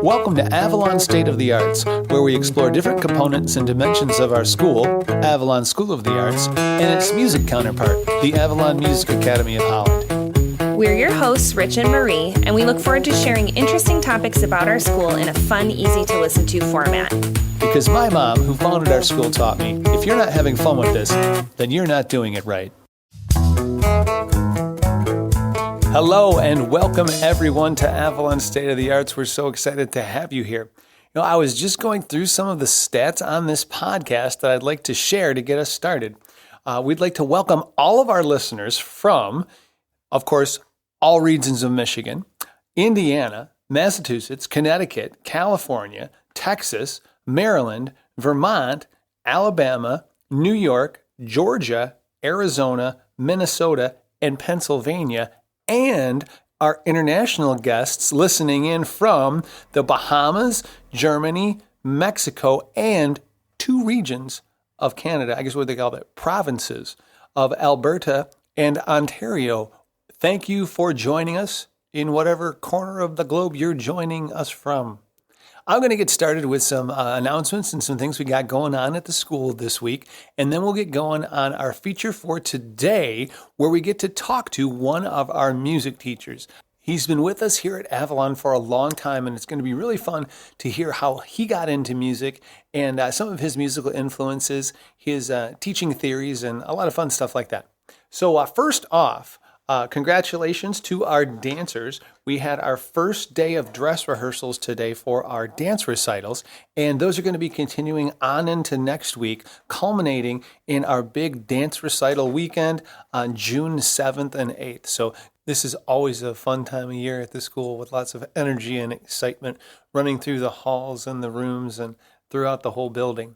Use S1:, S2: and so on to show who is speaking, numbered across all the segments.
S1: Welcome to Avalon State of the Arts, where we explore different components and dimensions of our school, Avalon School of the Arts, and its music counterpart, the Avalon Music Academy of Holland.
S2: We're your hosts, Rich and Marie, and we look forward to sharing interesting topics about our school in a fun, easy-to-listen-to format.
S1: Because my mom, who founded our school, taught me, if you're not having fun with this, then you're not doing it right. Hello and welcome everyone to Avalon State of the Arts. We're so excited to have you here. I was just going through some of the stats on this podcast that I'd like to share to get us started. We'd like to welcome all of our listeners from, of course, all regions of Michigan, Indiana, Massachusetts, Connecticut, California, Texas, Maryland, Vermont, Alabama, New York, Georgia, Arizona, Minnesota, and Pennsylvania, and our international guests listening in from the Bahamas, Germany, Mexico, and two regions of Canada. I guess what they call it, provinces of Alberta and Ontario. Thank you for joining us in whatever corner of the globe you're joining us from. I'm going to get started with some announcements and some things we got going on at the school this week, and then we'll get going on our feature for today, where we get to talk to one of our music teachers. He's been with us here at Avalon for a long time, and it's going to be really fun to hear how he got into music and some of his musical influences, his teaching theories, and a lot of fun stuff like that. So first off, congratulations to our dancers. We had our first day of dress rehearsals today for our dance recitals, and those are going to be continuing on into next week, culminating in our big dance recital weekend on June 7th and 8th. So this is always a fun time of year at the school with lots of energy and excitement running through the halls and the rooms and throughout the whole building.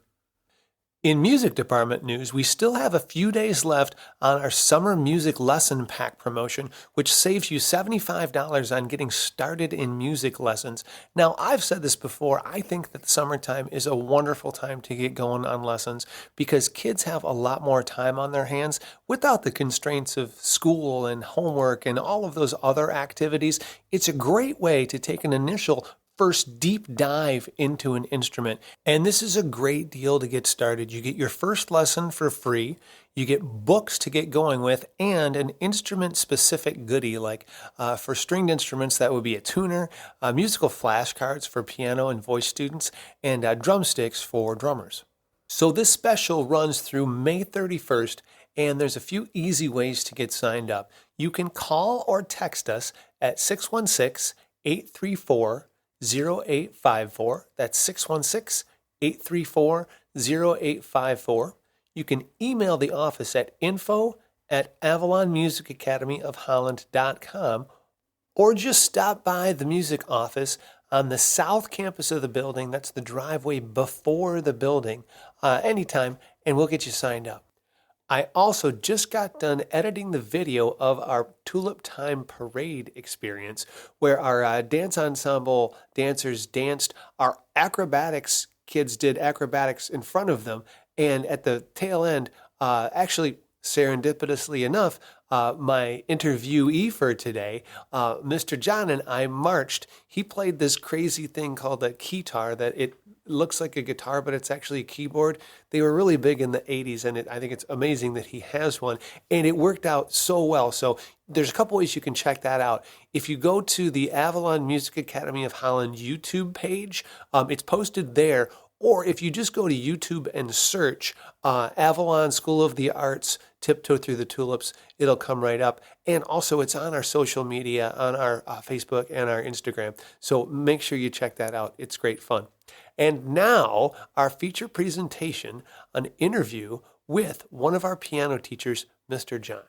S1: In music department news, we still have a few days left on our summer music lesson pack promotion, which saves you $75 on getting started in music lessons. Now, I've said this before, I think that summertime is a wonderful time to get going on lessons because kids have a lot more time on their hands without the constraints of school and homework and all of those other activities. It's a great way to take an initial first deep dive into an instrument. And this is a great deal to get started. You get your first lesson for free, you get books to get going with, and an instrument-specific goodie like for stringed instruments, that would be a tuner, musical flashcards for piano and voice students, and drumsticks for drummers. So this special runs through May 31st, and there's a few easy ways to get signed up. You can call or text us at 616-834-0854. That's 616-834-0854. You can email the office at info@avalonmusicacademyofholland.com or just stop by the music office on the south campus of the building. That's the driveway before the building anytime, and we'll get you signed up. I also just got done editing the video of our Tulip Time Parade experience, where our dance ensemble dancers danced. Our acrobatics kids did acrobatics in front of them. And at the tail end, actually serendipitously enough, my interviewee for today, Mr. John, and I marched. He played this crazy thing called a keytar that it looks like a guitar, but it's actually a keyboard. They were really big in the 80s, and I think it's amazing that he has one. And it worked out so well. So there's a couple ways you can check that out. If you go to the Avalon Music Academy of Holland YouTube page, it's posted there. Or if you just go to YouTube and search Avalon School of the Arts, Tiptoe Through the Tulips, it'll come right up. And also it's on our social media, on our Facebook and our Instagram. So make sure you check that out. It's great fun. And now our feature presentation, an interview with one of our piano teachers, Mr. John.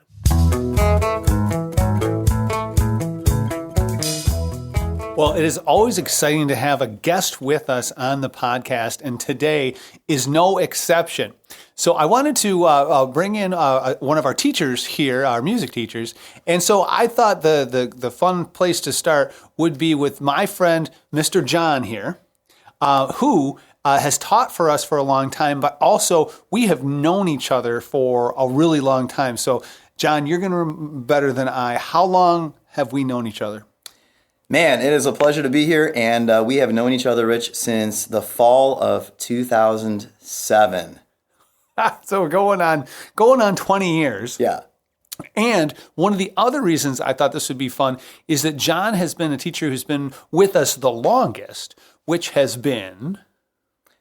S1: Well, it is always exciting to have a guest with us on the podcast, and today is no exception. So I wanted to bring in one of our teachers here, our music teachers, and so I thought the fun place to start would be with my friend, Mr. John here, who has taught for us for a long time, but also we have known each other for a really long time. So, John, you're going to remember better than I. How long have we known each other?
S3: Man, it is a pleasure to be here, and we have known each other, Rich, since the fall of 2007.
S1: So we're going on 20 years.
S3: Yeah.
S1: And one of the other reasons I thought this would be fun is that John has been a teacher who's been with us the longest, which has been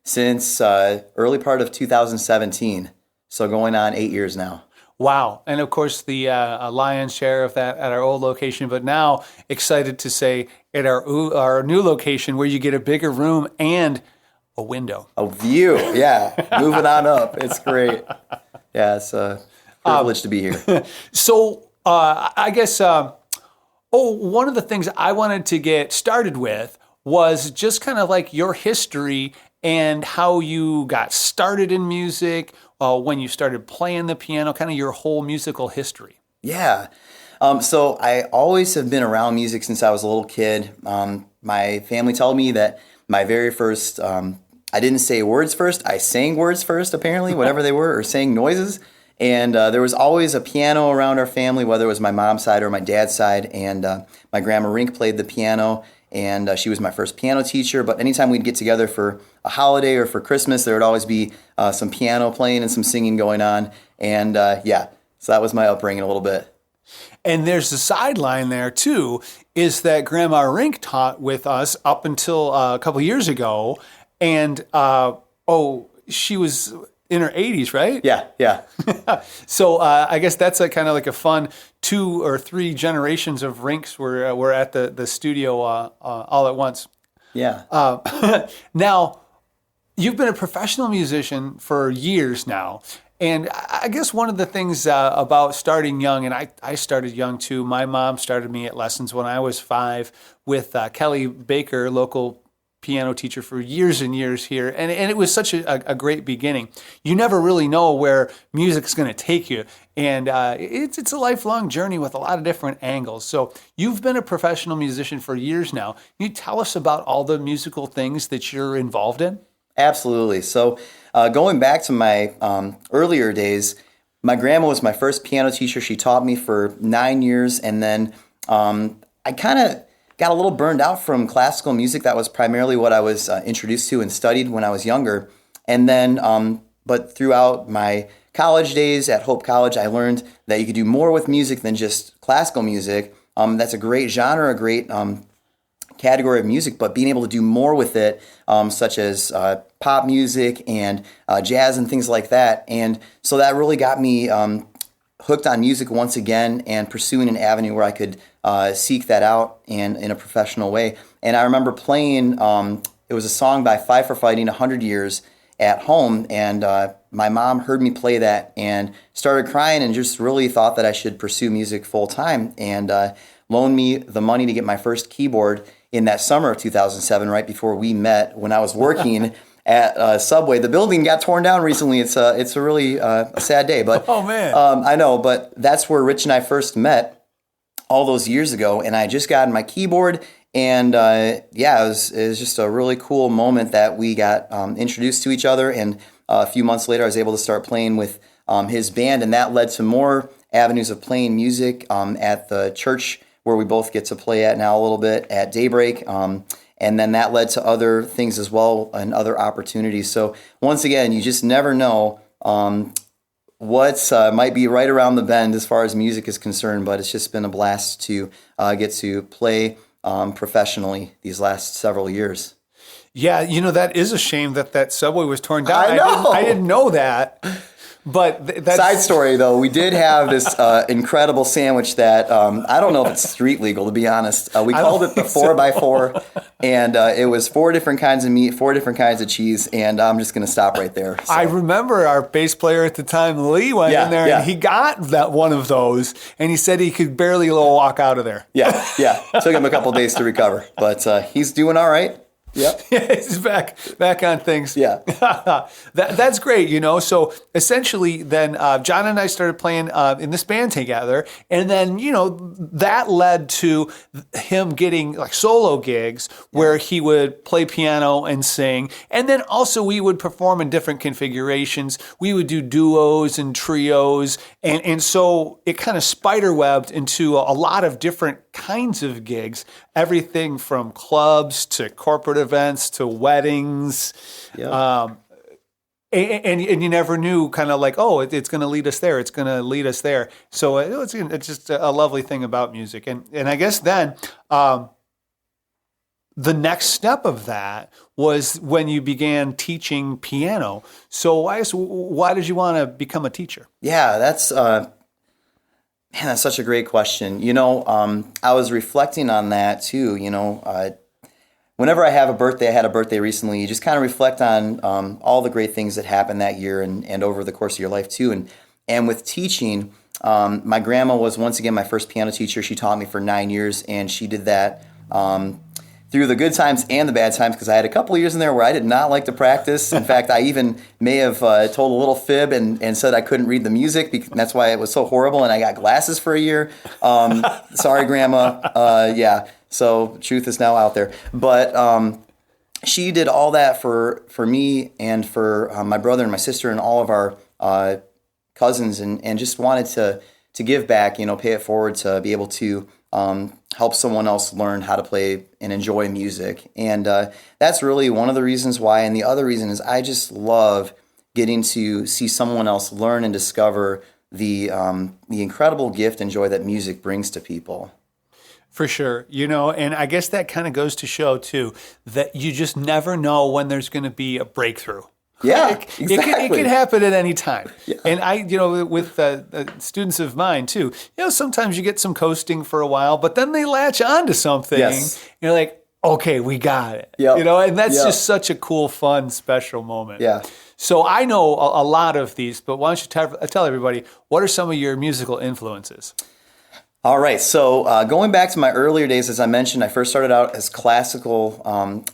S3: Since early part of 2017, so going on 8 years now.
S1: wow. And of course, the lion's share of that at our old location, but now excited to say at our new location where you get a bigger room and a window.
S3: A view, yeah. Moving on up. It's great. Yeah, it's a privilege to be here.
S1: So I guess, one of the things I wanted to get started with was just kind of like your history and how you got started in music, when you started playing the piano, kind of your whole musical history.
S3: Yeah. So I always have been around music since I was a little kid. My family told me that my very first, I didn't say words first, I sang words first, apparently, whatever they were, or sang noises. And there was always a piano around our family, whether it was my mom's side or my dad's side. And my grandma Rink played the piano, and she was my first piano teacher. But anytime we'd get together for a holiday or for Christmas, there would always be some piano playing and some singing going on. And so that was my upbringing a little bit.
S1: And there's the sideline there too, is that Grandma Rink taught with us up until a couple years ago. And she was in her 80s, right?
S3: Yeah.
S1: So I guess that's a kind of like a fun 2 or 3 generations of Rinks were at the studio all at once.
S3: Yeah.
S1: Now, you've been a professional musician for years now. And I guess one of the things about starting young, and I started young too, my mom started me at lessons when I was 5 with Kelly Baker, local piano teacher for years and years here. And it was such a great beginning. You never really know where music's going to take you. And it's a lifelong journey with a lot of different angles. So you've been a professional musician for years now. Can you tell us about all the musical things that you're involved in?
S3: Absolutely. So going back to my earlier days, my grandma was my first piano teacher. She taught me for 9 years. And then I kind of got a little burned out from classical music. That was primarily what I was introduced to and studied when I was younger. And then, but throughout my college days at Hope College, I learned that you could do more with music than just classical music. That's a great genre, a great category of music, but being able to do more with it, such as pop music and jazz and things like that. And so that really got me hooked on music once again and pursuing an avenue where I could seek that out and in a professional way. And I remember playing, it was a song by Five for Fighting, 100 Years, at home, and my mom heard me play that and started crying and just really thought that I should pursue music full time, and loaned me the money to get my first keyboard in that summer of 2007, right before we met, when I was working at Subway. The building got torn down recently. It's a really a sad day, but
S1: Oh, man.
S3: I know, but that's where Rich and I first met all those years ago, and I just got my keyboard, and it was just a really cool moment that we got introduced to each other, and a few months later I was able to start playing with his band, and that led to more avenues of playing music at the church where we both get to play at now a little bit, at Daybreak, and then that led to other things as well and other opportunities. So once again, you just never know what might be right around the bend as far as music is concerned, but it's just been a blast to get to play professionally these last several years.
S1: Yeah, that is a shame that Subway was torn down.
S3: I know.
S1: I didn't know that. But that's...
S3: Side story, though, we did have this incredible sandwich that I don't know if it's street legal, to be honest. We called it the 4x4, and it was 4 different kinds of meat, 4 different kinds of cheese, and I'm just going to stop right there. So.
S1: I remember our bass player at the time, Lee, went in there, and he got that one of those, and he said he could barely walk out of there.
S3: Yeah. Took him a couple days to recover, but he's doing all right. Yep.
S1: He's back on things.
S3: Yeah.
S1: That's great, So essentially, then John and I started playing in this band together, and then that led to him getting like solo gigs where he would play piano and sing, and then also we would perform in different configurations. We would do duos and trios, and so it kind of spiderwebbed into a lot of different kinds of gigs, everything from clubs to corporate events to weddings.
S3: Yeah.
S1: And you never knew, kind of like, oh, it's going to lead us there. It's going to lead us there. So it's just a lovely thing about music. And I guess then the next step of that was when you began teaching piano. So why did you want to become a teacher?
S3: Yeah, that's such a great question. I was reflecting on that too. Whenever I have a birthday, I had a birthday recently, you just kind of reflect on all the great things that happened that year and over the course of your life too. And with teaching, my grandma was once again my first piano teacher. She taught me for 9 years, and she did that through the good times and the bad times, because I had a couple of years in there where I did not like to practice. In fact, I even may have told a little fib and said I couldn't read the music, because that's why it was so horrible, and I got glasses for a year. Sorry, Grandma. Yeah. So truth is now out there. But she did all that for me and for my brother and my sister and all of our cousins, and just wanted to give back, pay it forward to be able to help someone else learn how to play and enjoy music. And that's really one of the reasons why. And the other reason is I just love getting to see someone else learn and discover the incredible gift and joy that music brings to people.
S1: For sure. And I guess that kind of goes to show, too, that you just never know when there's going to be a breakthrough.
S3: Yeah, exactly.
S1: It can happen at any time.
S3: Yeah.
S1: And I, with students of mine, too, sometimes you get some coasting for a while, but then they latch on to something.
S3: Yes.
S1: And you're like, okay, we got it.
S3: Yep.
S1: And that's
S3: Yep.
S1: just such a cool, fun, special moment.
S3: Yeah.
S1: So I know a lot of these, but why don't you tell everybody, what are some of your musical influences?
S3: All right, so going back to my earlier days, as I mentioned, I first started out as classical,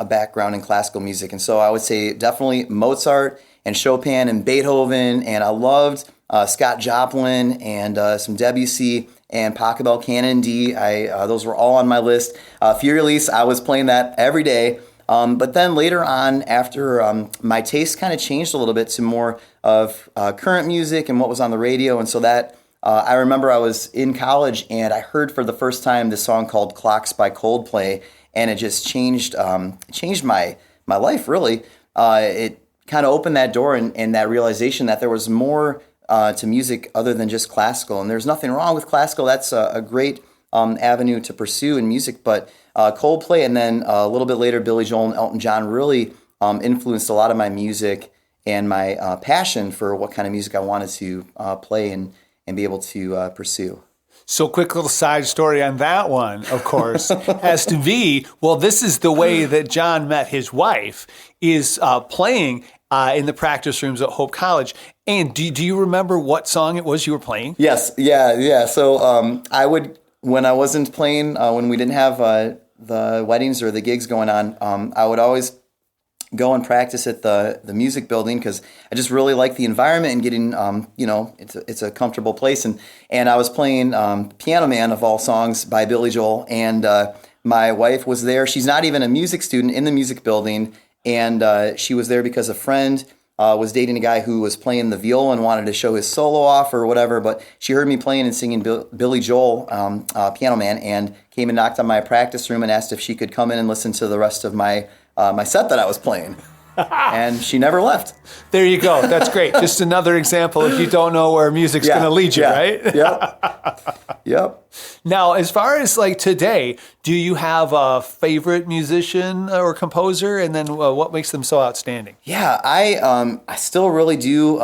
S3: a background in classical music. And so I would say definitely Mozart and Chopin and Beethoven, and I loved Scott Joplin and some Debussy and Pachelbel Canon D. Those were all on my list. Furious, I was playing that every day. But then later on, after my taste kind of changed a little bit to more of current music and what was on the radio, and so that I remember I was in college and I heard for the first time this song called "Clocks" by Coldplay, and it just changed my life really. It kind of opened that door and that realization that there was more to music other than just classical, and there's nothing wrong with classical. That's a great avenue to pursue in music, but Coldplay and then a little bit later Billy Joel and Elton John really influenced a lot of my music and my passion for what kind of music I wanted to play and be able to pursue.
S1: So quick little side story on that one, of course, has to be, well, this is the way that John met his wife, is playing in the practice rooms at Hope College. And do you remember what song it was you were playing?
S3: Yes, yeah. So I would, when I wasn't playing, when we didn't have the weddings or the gigs going on, I would always go and practice at the music building because I just really like the environment and getting, it's a comfortable place. And I was playing Piano Man of all songs by Billy Joel, and my wife was there. She's not even a music student in the music building, and she was there because a friend was dating a guy who was playing the viola and wanted to show his solo off or whatever, but she heard me playing and singing Billy Joel, Piano Man, and came and knocked on my practice room and asked if she could come in and listen to the rest of my set that I was playing. And she never left.
S1: There you go. That's great. Just another example if you don't know where music's going to lead you, right?
S3: Yep.
S1: Now, as far as like today, do you have a favorite musician or composer? And then what makes them so outstanding?
S3: Yeah, I still really do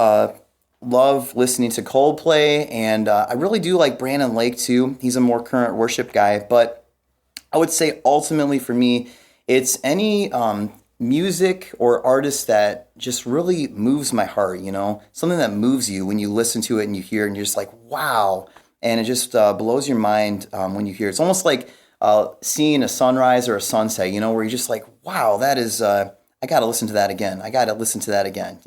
S3: love listening to Coldplay, and I really do like Brandon Lake too. He's a more current worship guy, but I would say ultimately for me, it's any music or artist that just really moves my heart, something that moves you when you listen to it and you hear it and you're just like, wow. And it just blows your mind when you hear it. It's almost like seeing a sunrise or a sunset, where you're just like, wow, that is, I got to listen to that again. I got to listen to that again,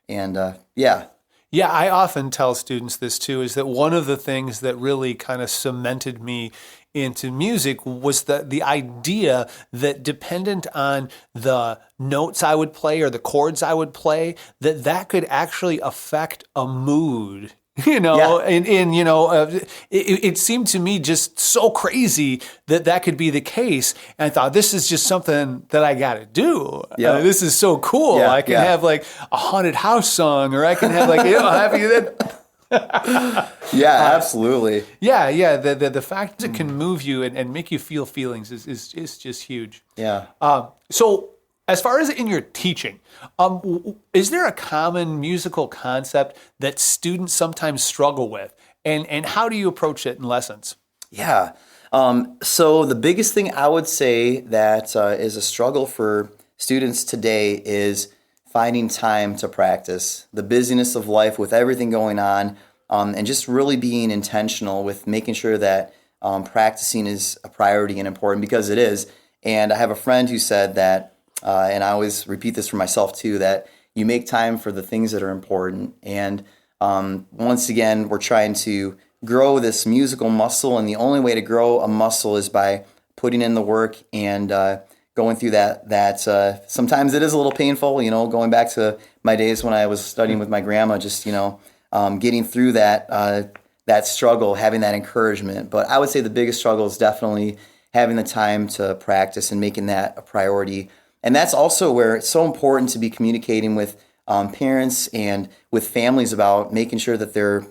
S3: and yeah.
S1: Yeah, I often tell students this too, is that one of the things that really kind of cemented me into music was the idea that dependent on the notes I would play or the chords I would play, that could actually affect a mood.
S3: Yeah.
S1: It seemed to me just so crazy that could be the case. And I thought, this is just something that I got to do.
S3: Yeah.
S1: This is so cool.
S3: Yeah,
S1: I can have like a haunted house song, or I can have like, happy that.
S3: Yeah, absolutely.
S1: Yeah. The fact that it can move you and make you feel feelings is just huge.
S3: Yeah.
S1: So as far as in your teaching, is there a common musical concept that students sometimes struggle with? And how do you approach it in lessons?
S3: Yeah. So the biggest thing I would say that is a struggle for students today is finding time to practice. The busyness of life with everything going on, and just really being intentional with making sure that practicing is a priority and important, because it is. And I have a friend who said that, and I always repeat this for myself too, that you make time for the things that are important. And once again, we're trying to grow this musical muscle, and the only way to grow a muscle is by putting in the work and going through that sometimes it is a little painful, going back to my days when I was studying with my grandma, just getting through that struggle, having that encouragement. But I would say the biggest struggle is definitely having the time to practice and making that a priority. And that's also where it's so important to be communicating with parents and with families about making sure that they're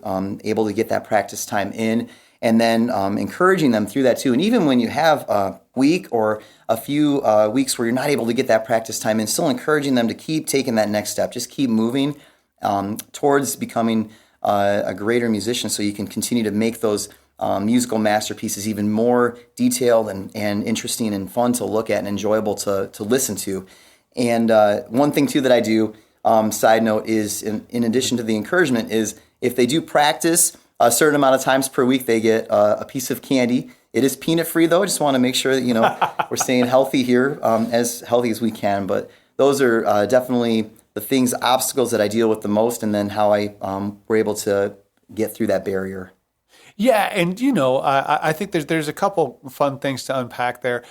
S3: able to get that practice time in, and then encouraging them through that too. And even when you have a week or a few weeks where you're not able to get that practice time in, still encouraging them to keep taking that next step, just keep moving towards becoming a greater musician, so you can continue to make those musical masterpieces even more detailed and interesting and fun to look at and enjoyable to listen to. And one thing too that I do, side note, is in addition to the encouragement, is if they do practice a certain amount of times per week, they get a piece of candy. It is peanut free though. I just want to make sure that we're staying healthy here, as healthy as we can. But those are definitely the things, obstacles that I deal with the most, and then how I were able to get through that barrier.
S1: Yeah, and I think there's a couple fun things to unpack there.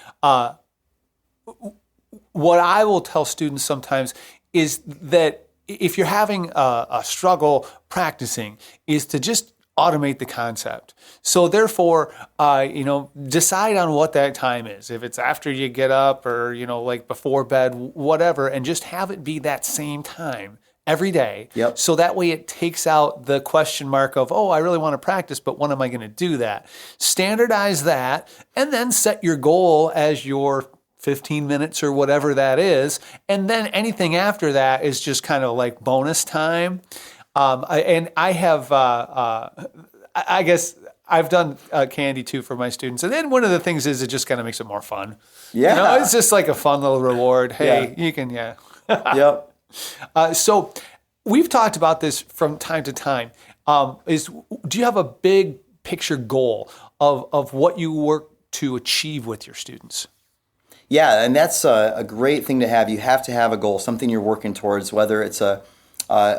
S1: What I will tell students sometimes is that if you're having a struggle practicing, is to just automate the concept. So therefore, decide on what that time is. If it's after you get up, or like before bed, whatever, and just have it be that same time every day.
S3: Yep.
S1: So that way it takes out the question mark of, I really want to practice, but when am I going to do that? Standardize that, and then set your goal as your 15 minutes or whatever that is. And then anything after that is just kind of like bonus time. I guess I've done candy too for my students. And then one of the things is it just kind of makes it more fun.
S3: Yeah.
S1: It's just like a fun little reward. Hey, you can,
S3: Yep.
S1: So we've talked about this from time to time. Do you have a big picture goal of what you work to achieve with your students?
S3: Yeah, and that's a great thing to have. You have to have a goal, something you're working towards, whether it's a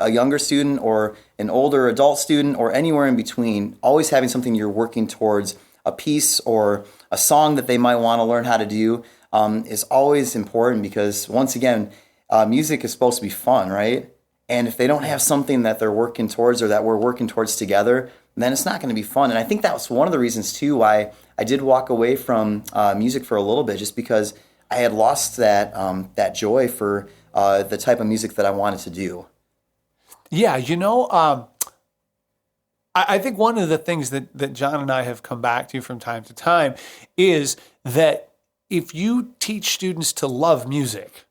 S3: younger student or an older adult student or anywhere in between. Always having something you're working towards, a piece or a song that they might want to learn how to do, is always important, because once again, music is supposed to be fun, right? And if they don't have something that they're working towards or that we're working towards together, then it's not going to be fun. And I think that was one of the reasons too why I did walk away from music for a little bit, just because I had lost that joy for the type of music that I wanted to do.
S1: Yeah, I think one of the things that John and I have come back to from time to time is that if you teach students to love music,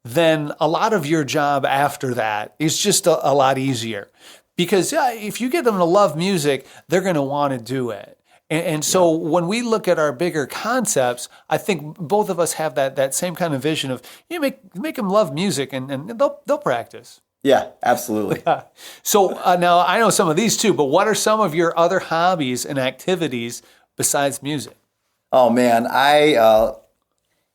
S1: then a lot of your job after that is just a lot easier. Because if you get them to love music, they're going to want to do it. And so when we look at our bigger concepts, I think both of us have that same kind of vision of make them love music, and they'll practice.
S3: Yeah, absolutely.
S1: So now I know some of these too, but what are some of your other hobbies and activities besides music?
S3: Oh man,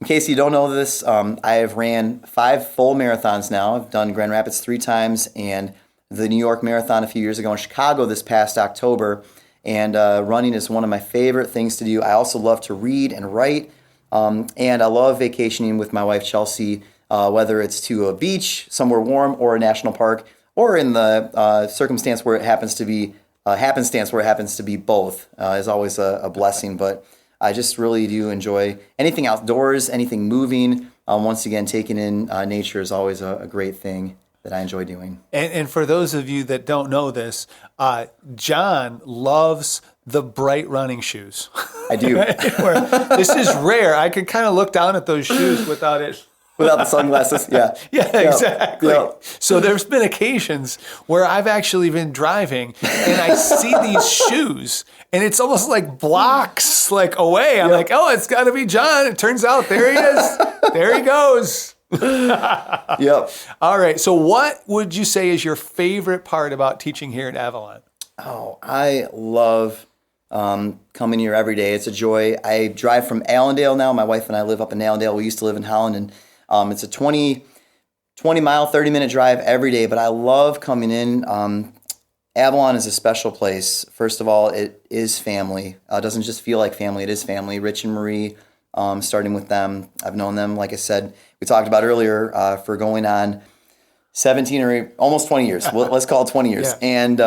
S3: in case you don't know this, I have ran 5 full marathons now. I've done Grand Rapids 3 times and the New York Marathon a few years ago, in Chicago this past October. And running is one of my favorite things to do. I also love to read and write. And I love vacationing with my wife, Chelsea, whether it's to a beach, somewhere warm, or a national park, or in the circumstance where it happens to be, happenstance where it happens to be both, is always a blessing. But I just really do enjoy anything outdoors, anything moving. Once again, taking in nature is always a great thing that I enjoy doing.
S1: And for those of you that don't know this, John loves the bright running shoes.
S3: I do.
S1: This is rare. I can kind of look down at those shoes without it.
S3: Without the sunglasses, yeah.
S1: Yeah,
S3: Yep.
S1: exactly.
S3: Yep.
S1: So there's been occasions where I've actually been driving and I see these shoes and it's almost like blocks like away. I'm like, oh, it's got to be John. It turns out there he is. There he goes.
S3: Yep.
S1: All right. So what would you say is your favorite part about teaching here at Avalon?
S3: Oh, I love coming here every day. It's a joy. I drive from Allendale now. My wife and I live up in Allendale. We used to live in Holland, and it's a 20-mile, 30-minute drive every day, but I love coming in. Avalon is a special place. First of all, it is family. It doesn't just feel like family. It is family. Rich and Marie, starting with them. I've known them, like I said, we talked about earlier, for going on 17 or almost 20 years. Well, let's call it 20 years.
S1: Yeah.
S3: And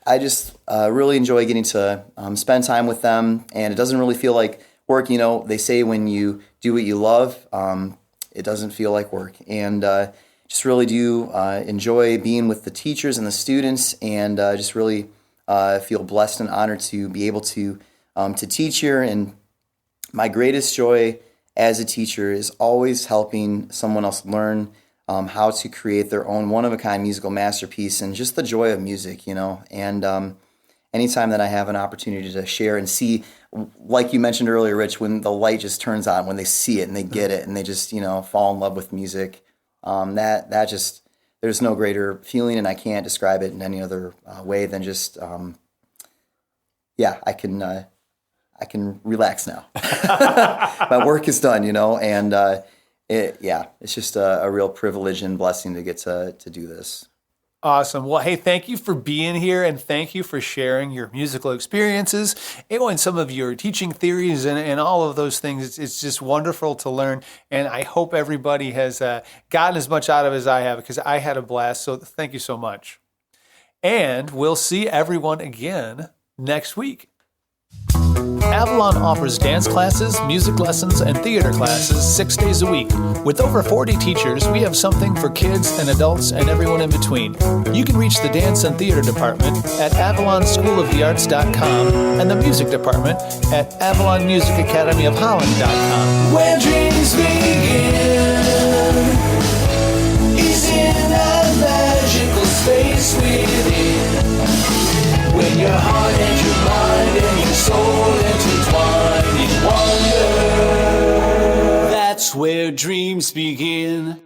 S3: I just really enjoy getting to spend time with them, and it doesn't really feel like work. You know, they say when you do what you love, it doesn't feel like work. And just really do enjoy being with the teachers and the students, and just really feel blessed and honored to be able to teach here. And my greatest joy as a teacher is always helping someone else learn how to create their own one-of-a-kind musical masterpiece, and just the joy of music, you know. And anytime that I have an opportunity to share and see, like you mentioned earlier, Rich, when the light just turns on, when they see it and they get it and they just, you know, fall in love with music, that just, there's no greater feeling, and I can't describe it in any other way than just, I can relax now. My work is done, you know, and it's just a real privilege and blessing to get to do this.
S1: Awesome. Well, hey, thank you for being here, and thank you for sharing your musical experiences and some of your teaching theories and all of those things. It's just wonderful to learn, and I hope everybody has gotten as much out of it as I have, because I had a blast. So thank you so much. And we'll see everyone again next week. Avalon offers dance classes, music lessons, and theater classes 6 days a week. With over 40 teachers, we have something for kids and adults and everyone in between. You can reach the dance and theater department at avalonschoolofthearts.com and the music department at avalonmusicacademyofholland.com.
S4: Where dreams begin is in that magical space within. When your heart and your mind and your soul intertwine in wonder, that's where dreams begin.